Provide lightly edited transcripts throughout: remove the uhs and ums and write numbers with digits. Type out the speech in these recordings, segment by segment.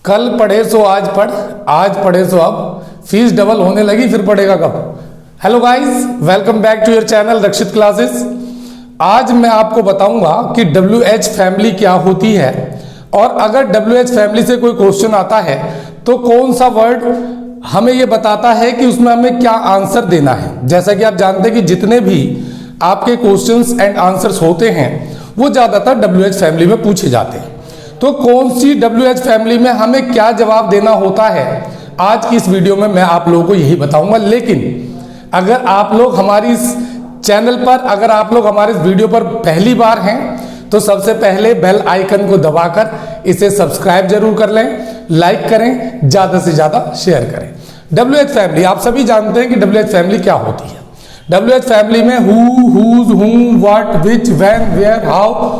कल पढ़े सो आज पढ़, आज पढ़े सो अब, फीस डबल होने लगी फिर पढ़ेगा कब। Hello guys, welcome back to your channel Rakshit classes. आज मैं आपको बताऊंगा कि WH फैमिली क्या होती है और अगर WH फैमिली से कोई क्वेश्चन आता है तो कौन सा वर्ड हमें ये बताता है कि उसमें हमें क्या आंसर देना है। जैसा कि आप जानते हैं कि जितने भी आपके क्वेश्चंस एंड आंसर्स होते हैं वो ज़्यादातर WH फैमिली में पूछे जाते हैं। तो कौन सी WH फैमिली में हमें क्या जवाब देना होता है, आज की इस वीडियो में मैं आप लोगों को यही बताऊंगा। लेकिन अगर आप लोग हमारी इस चैनल पर, अगर आप लोग हमारे इस वीडियो पर पहली बार हैं तो सबसे पहले बेल आइकन को दबाकर इसे सब्सक्राइब जरूर कर लें, लाइक करें, ज़्यादा से ज़्यादा शेयर करें। WH फैमिली, आप सभी जानते हैं कि WH फैमिली क्या होती है। WH फैमिली में who, whose, whom, what, which, when, where, how,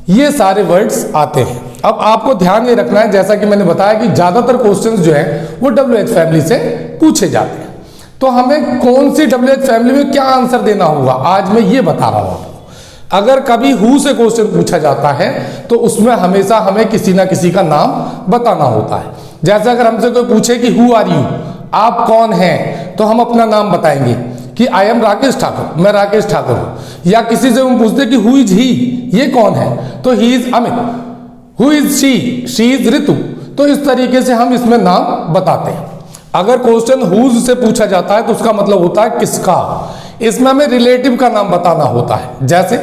ये सारे वर्ड्स आते हैं। अब आपको ध्यान ये रखना है, जैसा कि मैंने बताया कि ज़्यादातर क्वेश्चंस जो है वो WH फैमिली से पूछे जाते हैं। तो हमें कौन सी WH फैमिली में क्या आंसर देना होगा, आज मैं ये बता रहा हूँ आपको। अगर कभी हु से क्वेश्चन पूछा जाता है तो उसमें हमेशा हमें किसी ना किसी का नाम बताना होता है। जैसे अगर हमसे कोई पूछे कि हु आर यू, आप कौन हैं, तो हम अपना नाम बताएंगे कि आई एम राकेश ठाकुर, मैं राकेश ठाकुर हूँ। या किसी से हम पूछते कि हु इज ही, ये कौन है, तो he is Amit. Who is she is Ritu. तो इस तरीके से हम इसमें नाम बताते हैं। अगर क्वेश्चन हुज से पूछा जाता है तो उसका मतलब होता है किसका। इसमें हमें रिलेटिव का नाम बताना होता है। जैसे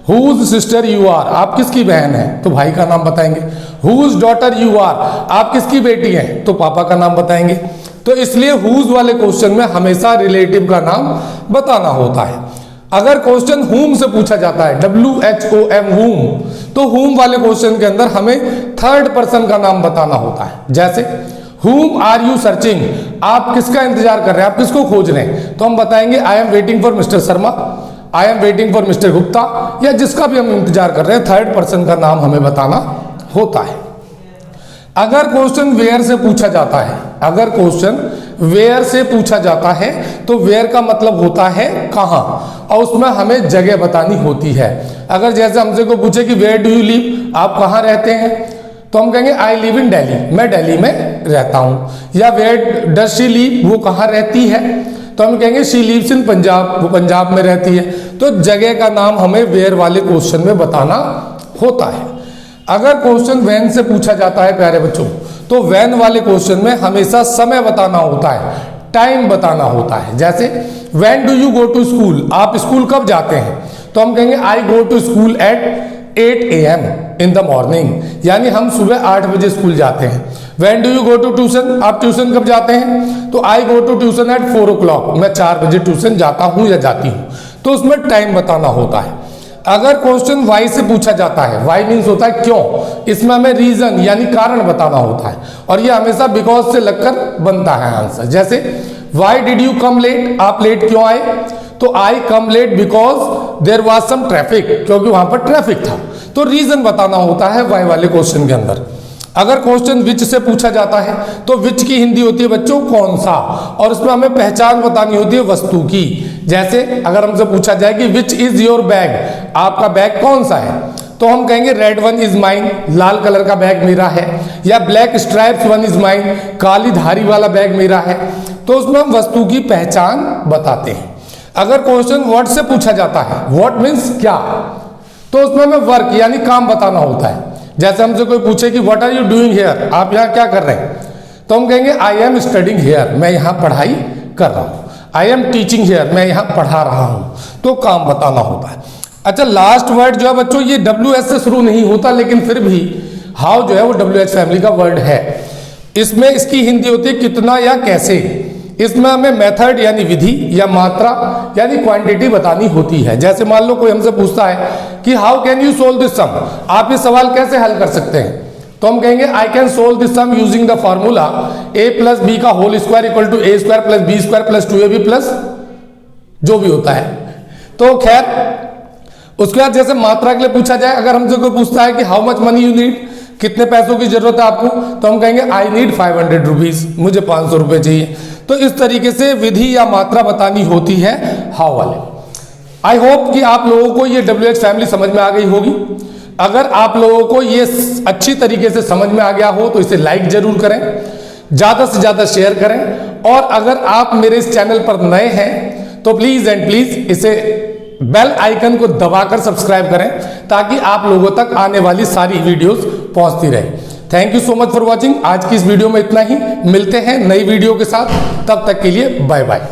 हुज सिस्टर यू आर, आप किसकी बहन हैं, तो भाई का नाम बताएंगे। हुज डॉटर यू आर, आप किसकी बेटी हैं, तो पापा का नाम बताएंगे। तो इसलिए हुज वाले क्वेश्चन में हमेशा रिलेटिव का नाम बताना होता है। अगर क्वेश्चन हुम से पूछा जाता है, WHOM हुम, तो हुम वाले क्वेश्चन के अंदर हमें थर्ड पर्सन का नाम बताना होता है। जैसे हुम आर यू सर्चिंग, आप किसका इंतजार कर रहे हैं, आप किसको खोज रहे हैं, तो हम बताएंगे I am waiting for mister Sharma, I am waiting for mister Gupta, या जिसका भी हम इंतजार कर रहे हैं थर्ड पर्सन का नाम हमें बताना होता है। अगर क्वेश्चन वेयर से पूछा जाता है, अगर क्वेश्चन वेयर से पूछा जाता है तो वेयर का मतलब होता है कहाँ, और उसमें हमें जगह बतानी होती है। अगर जैसे हमसे कोई पूछे कि वेयर डू यू लिव, आप कहाँ रहते हैं, तो हम कहेंगे आई लिव इन दिल्ली, मैं दिल्ली में रहता हूँ। या वेयर डज शी लिव, वो कहाँ रहती है, तो हम कहेंगे शी लिव्स इन पंजाब, वो पंजाब में रहती है। तो जगह का नाम हमें वेयर वाले क्वेश्चन में बताना होता है। अगर क्वेश्चन व्हेन से पूछा जाता है प्यारे बच्चों, तो व्हेन वाले क्वेश्चन में हमेशा समय बताना होता है, टाइम बताना होता है। जैसे when do you go to school, आप स्कूल कब जाते हैं, तो हम कहेंगे I go to school at 8 AM in the morning, यानी हम सुबह 8 बजे स्कूल जाते हैं। When do you go to tuition, आप ट्यूशन कब जाते हैं, तो I go to tuition at 4 o'clock, मैं 4 बजे ट्यूशन जाता हूँ या जाती हूँ। तो उसमें टाइम बताना होता है। अगर क्वेश्चन वाई से पूछा जाता है, वाई मीन्स होता है क्यों, इसमें हमें रीजन यानी कारण बताना होता है, और ये हमेशा बिकॉज से लगकर बनता है आंसर। जैसे why did you come late, आप लेट क्यों आए, तो I come late because there was some traffic, क्योंकि वहां पर ट्रैफिक था। तो रीजन बताना होता है वाई वाले क्वेश्चन के अंदर। अगर क्वेश्चन विच से पूछा जाता है तो विच की हिंदी होती है बच्चों कौन सा, और उसमें हमें पहचान बतानी होती है वस्तु की। जैसे अगर हमसे पूछा जाए कि विच इज योर बैग, आपका बैग कौन सा है, तो हम कहेंगे रेड वन इज माइन, लाल कलर का बैग मेरा है। या black stripes one is mine, काली धारी वाला बैग मेरा है। तो उसमें हम वस्तु की पहचान बताते हैं। अगर क्वेश्चन व्हाट से पूछा जाता है, व्हाट मीन्स क्या, तो उसमें हमें वर्क यानी काम बताना होता है। जैसे हमसे कोई पूछे कि what are you doing here, आप यहाँ क्या कर रहे हैं, तो हम कहेंगे आई एम स्टडिंग हियर, मैं यहाँ पढ़ाई कर रहा हूँ। आई एम टीचिंग हियर, मैं यहाँ पढ़ा रहा हूँ। तो काम बताना होता है। अच्छा, लास्ट वर्ड जो है बच्चों ये WH से शुरू नहीं होता, लेकिन फिर भी हाउ जो है वो WH फैमिली का वर्ड है। इसमें इसकी हिंदी होती है कितना या कैसे। इसमें हमें मेथड यानी विधि या मात्रा यानी क्वांटिटी बतानी होती है। जैसे मान लो कोई हमसे पूछता है कि how can you solve this sum, आप ये सवाल कैसे हल कर सकते हैं, तो हम कहेंगे I can solve this sum using the formula a + b का whole square equal to a² + b² + 2ab plus जो भी होता है। तो खैर उसके बाद जैसे मात्रा के लिए पूछा जाए, अगर हमसे कोई पूछता है कि how much money you need, कितने पैसों की जरूरत है आपको, तो हम कहेंगे आई नीड 500 रुपीज, मुझे 500 रुपये चाहिए। तो इस तरीके से विधि या मात्रा बतानी होती है हाउ वाले। आई होप कि आप लोगों को ये WH फैमिली समझ में आ गई होगी। अगर आप लोगों को ये अच्छी तरीके से समझ में आ गया हो तो इसे लाइक जरूर करें, ज्यादा से ज्यादा शेयर करें, और अगर आप मेरे इस चैनल पर नए हैं तो प्लीज एंड प्लीज इसे बेल आइकन को दबाकर सब्सक्राइब करें ताकि आप लोगों तक आने वाली सारी वीडियोस पहुंचती रहे। Thank you so much for watching. आज की इस वीडियो में इतना ही, मिलते हैं नई वीडियो के साथ, तब तक के लिए बाय बाय।